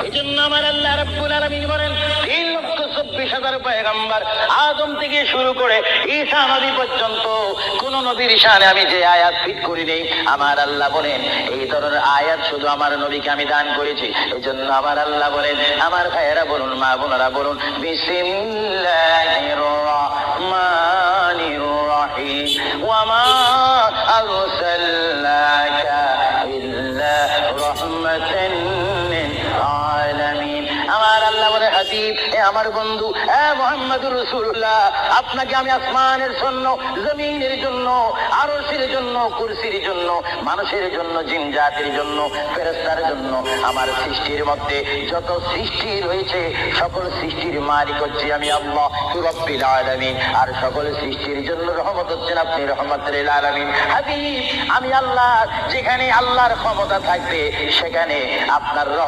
এজন্য আমার আল্লাহ রাব্বুল আলামিন বলেন 3,24,000 পয়গম্বর আদম থেকে শুরু করে ঈসা নবী পর্যন্ত কোন নবীর শানে আমি যে আয়াত ফিট করি নেই, আমার আল্লাহ বলেন এই ধরনের আয়াত শুধু আমার নবীকে আমি দান করেছি। এজন্য আমার আল্লাহ বলেন, আমার ভাইয়েরা বলুন, মা বোনেরা বলুন, বিসমিল্লাহির রাহমানির রাহিম ওয়া মা আরসালনাকা ইল্লা রাহমাতান লিল আলামিন। আমার আল্লাহ বলে, হাবিব, এ আমার বন্ধু, এ মুহাম্মদুর রাসূলুল্লাহ, আপনাকে আমি আসমানের জন্য, জমিনের জন্য, আরশের জন্য, কুরসির জন্য, মানুষের জন্য, জিন জাতির জন্য, ফেরেশতার জন্য, আমার সৃষ্টির মধ্যে যত সৃষ্টি রয়েছে সকল সৃষ্টির মালিক হচ্ছে আমি আল্লাহ রাব্বুল আলামিন। আর সকল সৃষ্টির জন্য রহমত হচ্ছেন আপনি রহমাতুল লিল আলামিন। হাবিব, আমি আল্লাহ, যেখানে আল্লাহর ক্ষমতা থাকবে সেখানে আপনার